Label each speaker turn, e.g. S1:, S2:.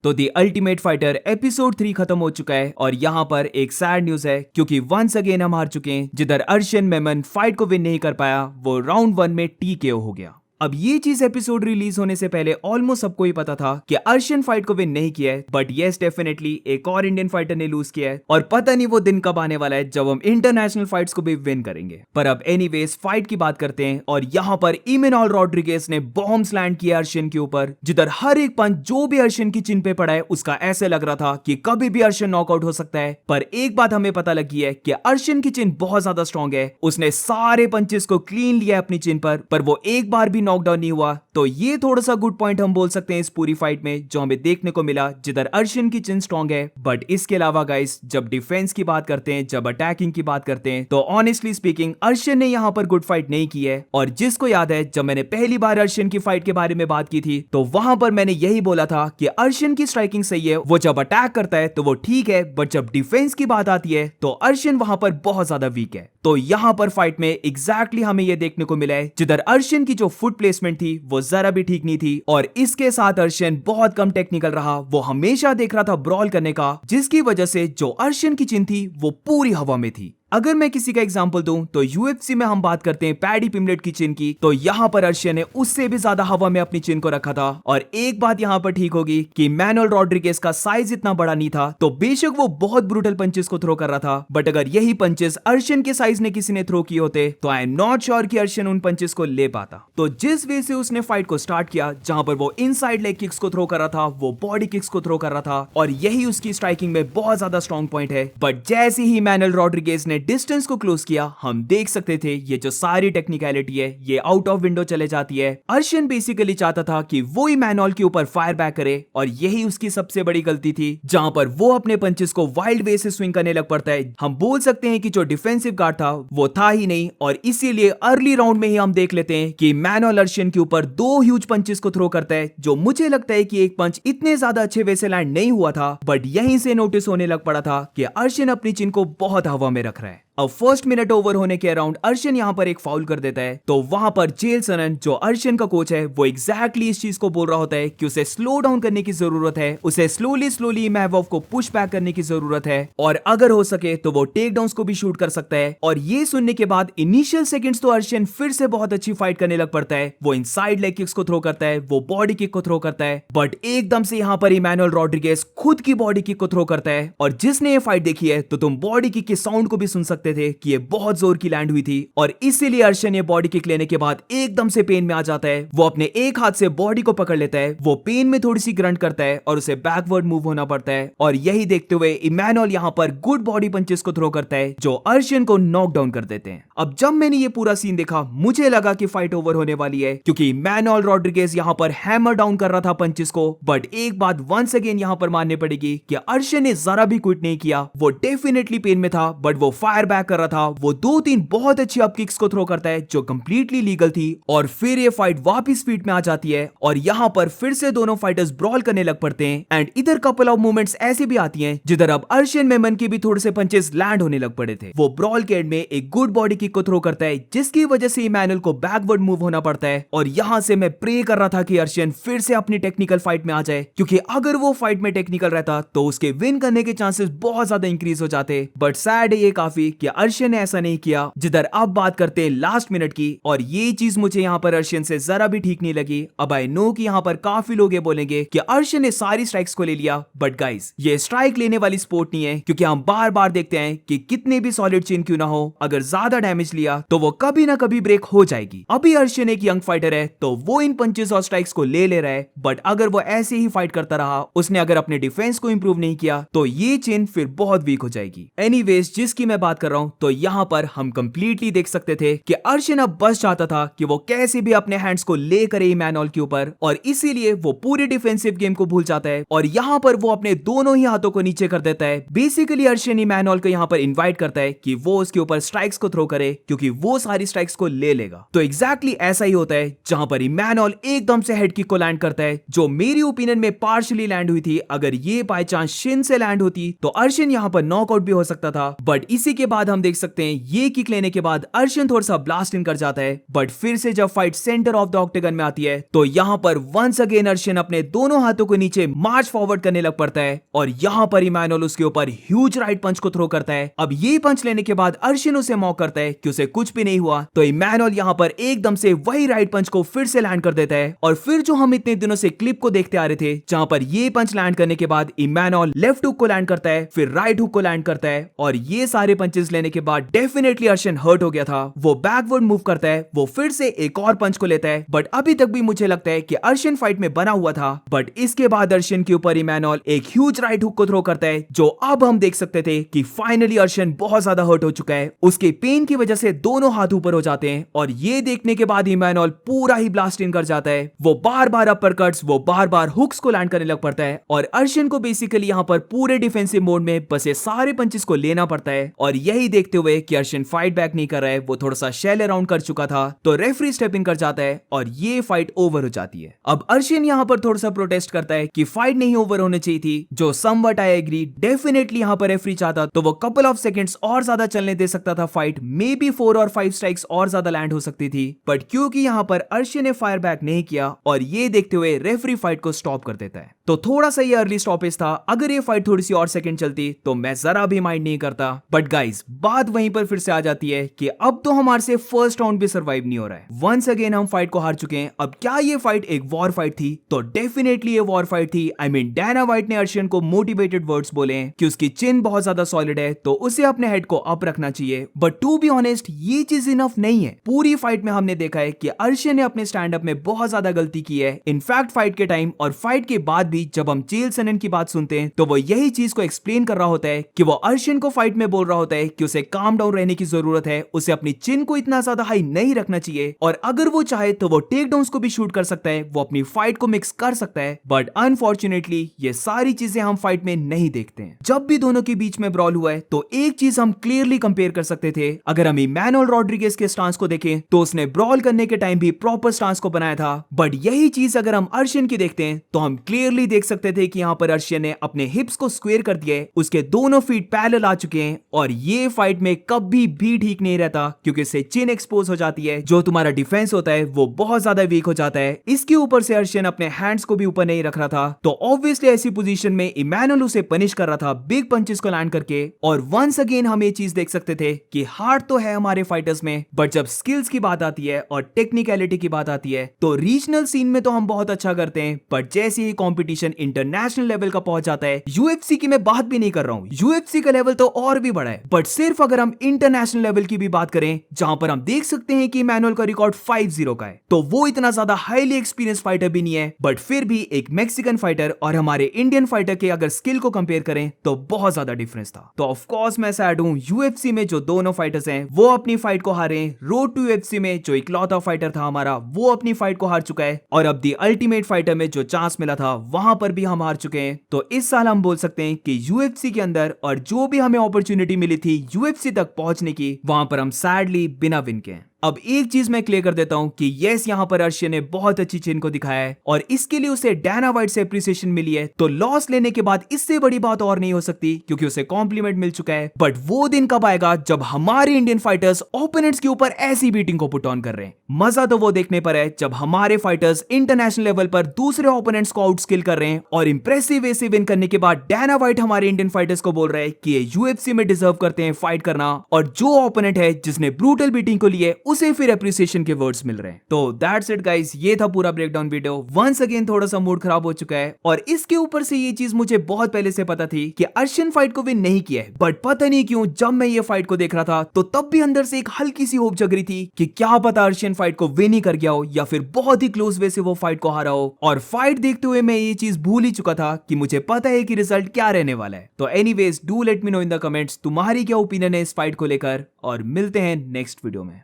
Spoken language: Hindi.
S1: तो दी अल्टीमेट फाइटर एपिसोड 3 खत्म हो चुका है और यहाँ पर एक सैड न्यूज है क्योंकि वंस अगेन हम हार चुके हैं। जिधर अर्शियन मेमन फाइट को विन नहीं कर पाया, वो राउंड 1 में TKO हो गया। अब ये चीज एपिसोड रिलीज होने से पहले ऑलमोस्ट सबको ही पता था कि अर्शियन फाइट को विन नहीं किया है, बट येस डेफिनेटली एक और इंडियन फाइटर ने लूज किया है और पता नहीं वो दिन कब आने वाला है जब हम इंटरनेशनल फाइट्स को भी विन करेंगे। पर अब एनीवेज फाइट की बात करते हैं और यहाँ पर इमेनॉल रॉड्रिगेज ने बॉम्ब्स लैंड किया अर्शियन के ऊपर, जिधर हर एक पंच जो भी अर्शियन की चिन पे पड़ा है उसका ऐसे लग रहा था कि कभी भी अर्शियन नॉकआउट हो सकता है। पर एक बात हमें पता लगी है कि अर्शियन की चिन बहुत ज्यादा स्ट्रॉन्ग है। उसने सारे पंचेस को क्लीन लिया अपनी चिन पर वो एक बार भी नॉकडाउन नहीं हुआ। तो ये थोड़ा सा गुड पॉइंट हम बोल सकते हैं इस पूरी फाइट में जो हमें देखने को मिला, जिधर अर्शियन की चिन स्ट्रॉन्ग है। बट इसके अलावा गाइस, जब डिफेंस की बात करते हैं, जब अटैकिंग की बात करते हैं, तो ऑनेस्टली स्पीकिंग अर्शियन ने यहां पर गुड फाइट नहीं की है। और जिसको याद है, जब मैंने पहली बार अर्शियन की फाइट के बारे में बात की थी तो वहां पर मैंने यही बोला था कि अर्शियन की स्ट्राइकिंग सही है, वो जब अटैक करता है तो वो ठीक है, बट जब डिफेंस की बात आती है तो अर्शियन वहां पर बहुत ज्यादा वीक है। तो यहां पर फाइट में एग्जैक्टली हमें यह देखने को मिला है, जिधर अर्शियन की जो फुट प्लेसमेंट थी वो जरा भी ठीक नहीं थी और इसके साथ अर्शियन बहुत कम टेक्निकल रहा। वो हमेशा देख रहा था ब्रॉल करने का, जिसकी वजह से जो अर्शियन की चिन थी वो पूरी हवा में थी। अगर मैं किसी का एग्जांपल दूं तो UFC में हम बात करते हैं पैडी पिमलेट की चिन की, तो यहां पर अर्शियन ने उससे भी ज्यादा हवा में अपनी चिन को रखा था। और एक बात यहां पर ठीक होगी कि मैनुअल रॉड्रिगेज का साइज इतना बड़ा नहीं था, तो बेशक वो बहुत ब्रूटल पंचेस को थ्रो कर रहा था, बट अगर यही पंचेस अर्शियन के साइज ने किसी ने थ्रो किए होते तो आई एम नॉट श्योर कि अर्शियन उन पंचेस को ले पाता। तो जिस वे से उसने फाइट को स्टार्ट किया, जहां पर वो इनसाइड लेग किक्स को थ्रो कर रहा था, वो बॉडी किक्स को थ्रो कर रहा था, और यही उसकी स्ट्राइकिंग में बहुत ज्यादा स्ट्रॉन्ग पॉइंट है। बट जैसे ही मैनुअल रॉड्रिगेज ने डिस्टेंस को क्लोज किया, हम देख सकते थे ये जो सारी टेक्निकलिटी है ये आउट ऑफ विंडो चले जाती है। अर्शियन बेसिकली चाहता था कि वो ही मैनुअल के ऊपर फायर बैक करे और यही उसकी सबसे बड़ी गलती थी, जहां पर वो अपने पंचेस को वाइल्ड वे से स्विंग करने लग पड़ता है। हम बोल सकते हैं कि जो डिफेंसिव गार्ड था वो था ही नहीं, और इसीलिए अर्ली राउंड में ही हम देख लेते हैं कि मैनुअल अर्शियन के ऊपर 2 ह्यूज पंचेस को थ्रो करता है, जो मुझे लगता है कि एक पंच इतने ज्यादा अच्छे वे से लैंड नहीं हुआ था, बट यहीं से नोटिस होने लग पड़ा था कि अर्शियन अपनी चिन को बहुत हवा में रख रहा है। अब फर्स्ट मिनट ओवर होने के अराउंड अर्शियन यहां पर एक फाउल कर देता है, तो वहां पर जेल सनन जो अर्शियन का कोच है वो एग्जैक्टली इस चीज को बोल रहा होता है कि उसे स्लो डाउन करने की जरूरत है, उसे स्लोली इमैवोव को पुश बैक करने की जरूरत है, और अगर हो सके तो वो टेक डाउन्स को भी शूट कर सकता है। और ये सुनने के बाद इनिशियल सेकंड्स तो अर्शियन फिर से बहुत अच्छी फाइट करने लग पड़ता है। वो इनसाइड लेग किक्स को थ्रो करता है, वो बॉडी किक को थ्रो करता है, बट एकदम से यहां पर इमैनुअल रॉड्रिगेज खुद की बॉडी किक को थ्रो करता है। और जिसने ये फाइट देखी है तो तुम बॉडी किक के साउंड को भी सुन सकते थे कि ये बहुत जोर की लैंड हुई थी, और इसीलिए अर्शियन ये बॉडी किक लेने के बाद एकदम से पेन में आ जाता है। वो अपने एक हाथ से बॉडी को पकड़ लेता है, वो पेन में थोड़ी सी ग्रंट करता है और उसे बैकवर्ड मूव होना पड़ता है। और यही देखते हुए इमैनुअल यहां पर गुड बॉडी पंचेस को थ्रो करता है जो अर्शियन को नॉक डाउन कर देते हैं। अब जब मैंने ये पूरा सीन देखा मुझे लगा कि फाइट ओवर होने वाली है, क्योंकि मैनुअल रॉड्रिगेज यहां पर हैमर डाउन कर रहा था पंचेस को। बट एक बात वंस अगेन यहां पर माननी पड़ेगी कि अर्शियन ने जरा भी क्विट नहीं किया। वो डेफिनेटली पेन में था, बट वो फायर बैक कर रहा था। वो 2-3 बहुत अच्छी अप किक्स को थ्रो करता है जो कंप्लीटली लीगल थी, और फिर ये फाइट वापस फीट में आ जाती है और यहां पर फिर से दोनों फाइटर्स ब्रॉल करने लग पड़ते हैं। एंड इधर कपल ऑफ मूवमेंट्स ऐसी भी आती हैं जिधर अब अर्शियन मेमन के भी थोड़े से पंचेस लैंड होने लग पड़े थे। वो ब्रॉल के एंड में एक गुड बॉडी किक को थ्रो करता है, जिसकी वजह से इमैनुअल को बैकवर्ड मूव होना पड़ता है। और यहां से मैं प्रे कर रहा था कि अर्शियन फिर से अपनी टेक्निकल फाइट में आ जाए, क्योंकि अगर वो फाइट में टेक्निकल रहता तो उसके विन करने के चांसेस बहुत ज्यादा इंक्रीज हो जाते। बट सैड है ये काफी कि अर्शियन ने ऐसा नहीं किया। जिधर अब बात करते हैं लास्ट मिनट की, और ये चीज मुझे यहां पर अर्शियन से जरा भी ठीक नहीं लगी। अब आई नो कि यहां पर काफी लोग ये बोलेंगे कि अर्शियन ने सारी स्ट्राइक्स को ले लिया, बट गाइस ये स्ट्राइक लेने वाली स्पोर्ट नहीं है, क्योंकि हम बार बार देखते हैं कि कितने भी सॉलिड चिन क्यों ना हो, अगर ज्यादा डैमेज लिया तो वो कभी ना कभी ब्रेक हो जाएगी। अभी अर्शियन एक यंग फाइटर है तो वो इन पंचेस और स्ट्राइक्स को ले रहा है, बट अगर वो ऐसे ही फाइट करता रहा, उसने अगर अपने डिफेंस को इंप्रूव नहीं किया तो ये चेन फिर बहुत वीक हो जाएगी। एनीवेज जिसकी मैं बात कर रहा हूं, तो यहां पर हम कंप्लीटली देख सकते थे कि अर्शियन अब बस चाहता था कि वो कैसे भी अपने हैंड्स को ले करे इमैनुअल के ऊपर, और इसीलिए वो पूरे डिफेंसिव गेम को भूल जाता है और यहां पर वो अपने दोनों ही हाथों को नीचे कर देता है। बेसिकली अर्शियन इमैनुअल को यहां पर इनवाइट करता है कि वो उसके ऊपर स्ट्राइक्स को थ्रो करे, क्योंकि वो सारी स्ट्राइक्स को ले लेगा। तो एग्जैक्टली ऐसा ही होता है, जहां पर इमैनुअल एकदम से हेड किक को लैंड करता है, जो मेरी ओपिनियन में पार्शियली लैंड हुई थी। अगर ये बाय चांस शिन से लैंड होती तो अर्शियन यहां पर नॉकआउट भी हो सकता था, बट इसी के बाद हम देख सकते हैं ये किक लेने के बाद अर्शन थोड़ा सा ब्लास्ट इन कर जाता है, बट फिर से जब फाइट सेंटर ऑफ द ऑक्टेगन में आती है तो यहाँ पर वंस अगेन अर्शन अपने दोनों हाथों को नीचे मार्च फॉरवर्ड करने लग पड़ता है और यहाँ पर इमैनुअल उसके ऊपर ह्यूज राइट पंच को थ्रो करता है। अब ये पंच लेने के बाद अर्शन उसे मॉक करता है कि उसे कुछ भी नहीं हुआ, तो इमैनुअल यहाँ पर एकदम से वही राइट पंच को फिर से लैंड कर देता है और फिर जो हम इतने दिनों से क्लिप को देखते आ रहे थे जहां पर ये पंच लैंड करने के बाद इमैनुअल लेफ्ट हुक को लैंड करता है, फिर राइट हुक को लैंड करता है और ये सारे पंचेस लेने के बाद डेफिनेटली अर्शन हर्ट हो गया था। वो बैकवर्ड मूव करता है, वो फिर से एक और पंच को लेता है, बट अभी तक भी मुझे लगता है कि अर्शन फाइट में बना हुआ था। बट इसके बाद अर्शन के ऊपर इमैनुअल एक ह्यूज राइट हुक को थ्रो करता है, जो अब हम देख सकते थे कि फाइनली अर्शन बहुत ज्यादा हर्ट हो चुका है। उसके पेन की वजह से दोनों हाथ ऊपर हो जाते हैं और ये देखने के बाद इमैनुअल पूरा ही ब्लास्ट इन कर जाता है। वो बार बार अपर कट्स, वो बार बार हुक्स को लैंड करने लग पड़ता है और अर्शन को बेसिकली यहाँ पर पूरे डिफेंसिव मोड में बस ये सारे पंचेस को लेना पड़ता है। और यही देखते हुए कि अर्शन फाइट बैक नहीं कर रहा है, वो थोड़ा सा शेल अराउंड कर चुका था, तो रेफरी स्टेप इन कर जाता है और ये फाइट ओवर हो जाती है। अब अर्शन यहाँ पर थोड़ा सा प्रोटेस्ट करता है कि फाइट नहीं ओवर होनी चाहिए थी, जो समवट आई एग्री। डेफिनेटली यहाँ पर रेफरी चाहता तो वो कपल ऑफ सेकंड्स और ज्यादा चलने दे सकता था फाइट, मे बी 4 और 5 स्ट्राइक्स और ज्यादा लैंड हो सकती थी, बट क्योंकि यहाँ पर अर्शन ने फायर बैक नहीं किया और ये देखते हुए रेफरी फाइट को स्टॉप कर देता है। तो थोड़ा सा ये अर्ली स्टॉपेज था, अगर ये फाइट थोड़ी सी और सेकंड चलती तो मैं जरा भी माइंड नहीं करता। बट गाइस बात वहीं पर फिर से आ जाती है कि अब तो हमारे से फर्स्ट राउंड भी सर्वाइव नहीं हो रहा है। वंस अगेन हम फाइट को हार चुके हैं। अब क्या ये फाइट एक वॉर फाइट थी? तो डेफिनेटली ये वॉर फाइट थी। आई मीन डायना व्हाइट ने अर्शन को मोटिवेटेड वर्ड्स बोले कि उसकी चिन बहुत ज्यादा सॉलिड है तो उसे अपने हेड को अप रखना चाहिए, बट टू बी ऑनेस्ट ये चीज इनफ नहीं है। पूरी फाइट में हमने देखा है कि अर्शन ने अपने स्टैंड अप में बहुत ज्यादा गलती की है। इनफैक्ट फाइट के टाइम और फाइट के बाद भी जब हम चेल सनन की बात सुनते हैं तो वो यही चीज को एक्सप्लेन कर रहा होता है कि वो अर्शन को फाइट में बोल रहा होता है कि उसे काम डाउन रहने की जरूरत है, उसे अपनी चिन को इतना ज्यादा हाई नहीं रखना चाहिए और अगर वो चाहे तो वो टेक डाउन्स को भी शूट कर सकता है, वो अपनी फाइट को मिक्स कर सकता है। बट अनफॉर्चुनेटली ये सारी चीजें हम फाइट में नहीं देखते हैं। जब भी दोनों के बीच में ब्रॉल हुआ है तो एक चीज हम क्लियरली कंपेयर कर सकते थे। अगर हम इमैनुअल रॉड्रिगेज के स्टांस को देखें तो उसने ब्रॉल करने के टाइम भी प्रॉपर स्टांस को बनाया था, बट यही चीज अगर हम अर्शन की देखते हैं तो हम क्लियरली देख सकते थे कि यहाँ पर अर्शन ने अपने हिप्स को स्क्वायर कर दिया है, उसके दोनों फीट पैरेलल आ चुके हैं और ये फाइट में कभी भी ठीक नहीं रहता क्योंकि इससे चिन एक्सपोज हो जाती है, जो तुम्हारा डिफेंस होता है वो बहुत ज्यादा वीक हो जाता है। इसके ऊपर से अर्शन अपने हैंड्स को भी ऊपर नहीं रख रहा था, तो ऑब्वियसली ऐसी पोजीशन में इमैनुअल उसे पनिश कर रहा था बिग पंचेस को लैंड करके। और वंस अगेन हम ये चीज देख सकते थे कि हार्ट तो है हमारे फाइटर्स में, बट जब स्किल्स की बात आती है और टेक्निकलिटी की बात आती है तो रीजनल सीन में तो हम बहुत अच्छा करते हैं, बट जैसे ही कंपटीशन इंटरनेशनल लेवल का पहुंच जाता है, यूएफसी की मैं बात भी नहीं कर रहा हूं, यूएफसी का लेवल तो और भी बड़ा है, बट सिर्फ अगर हम इंटरनेशनल लेवल की भी बात करें जहां पर हम देख सकते हैं कि इमैनुअल का रिकॉर्ड 5-0 का है, तो वो इतना ज्यादा हाईली एक्सपीरियंस फाइटर भी नहीं है, बट फिर भी एक मैक्सिकन फाइटर और हमारे इंडियन फाइटर के अगर स्किल को कंपेयर करें तो बहुत ज्यादा डिफरेंस था। तो ऑफ कोर्स मैं सैड हूं, यूएफसी में जो दोनों फाइटर्स हैं वो अपनी फाइट को हारे। रोड टू यूएफसी में जो इकलौता फाइटर था हमारा वो अपनी फाइट को हार चुका है और अब दी अल्टीमेट फाइटर में जो चांस मिला था वहां पर भी हम हार चुके हैं। तो इस साल हम बोल सकते हैं कि यूएफसी के अंदर और जो भी हमें अपॉर्चुनिटी मिली थी यूएफसी तक पहुंचने की, वहां पर हम सैडली बिना विन के हैं। अब एक चीज मैं क्लियर कर देता हूं कि यस यहाँ पर अर्शन ने बहुत अच्छी चिन को दिखाया है और इसके लिए उसे डायना व्हाइट से एप्रिसिएशन मिली है, तो लॉस लेने के बाद इससे बड़ी बात और नहीं हो सकती क्योंकि उसे कॉम्प्लीमेंट मिल चुका है। बट वो दिन कब आएगा जब हमारे इंडियन फाइटर्स ओपोनेंट्स के ऊपर ऐसी बीटिंग को पुट ऑन कर रहे हैं? मजा तो वो देखने पर है जब हमारे फाइटर्स इंटरनेशनल लेवल पर दूसरे ओपोनेंट्स को आउट स्किल कर रहे हैं और इंप्रेसिव वे से विन करने के बाद डायना व्हाइट हमारे इंडियन फाइटर्स को बोल रहा है कि ये यूएफसी में डिजर्व करते हैं फाइट करना, और जो ओपोनेंट है जिसने ब्रूटल बीटिंग को लिए उसे फिर एप्रिसिएशन के वर्ड्स मिल रहे हैं। तो दैट्स इट गाइस, ये था पूरा ब्रेकडाउन वीडियो। वंस अगेन थोड़ा सा मूड खराब हो चुका है और इसके ऊपर से ये चीज मुझे बहुत पहले से पता थी कि अर्शन फाइट को विन नहीं किया है, बट पता नहीं क्यों जब मैं ये फाइट को देख रहा था तो तब भी अंदर से एक हल्की सी होप जग रही थी कि क्या पता अर्शन फाइट को विन ही कर गया हो या फिर बहुत ही क्लोज वे से वो फाइट को हारा हो। और फाइट देखते हुए मैं ये चीज भूल ही चुका था कि मुझे पता है कि रिजल्ट क्या रहने वाला है। तो anyways do let me know in the comments तुम्हारी क्या ओपिनियन है इस फाइट को लेकर, और मिलते हैं नेक्स्ट वीडियो में।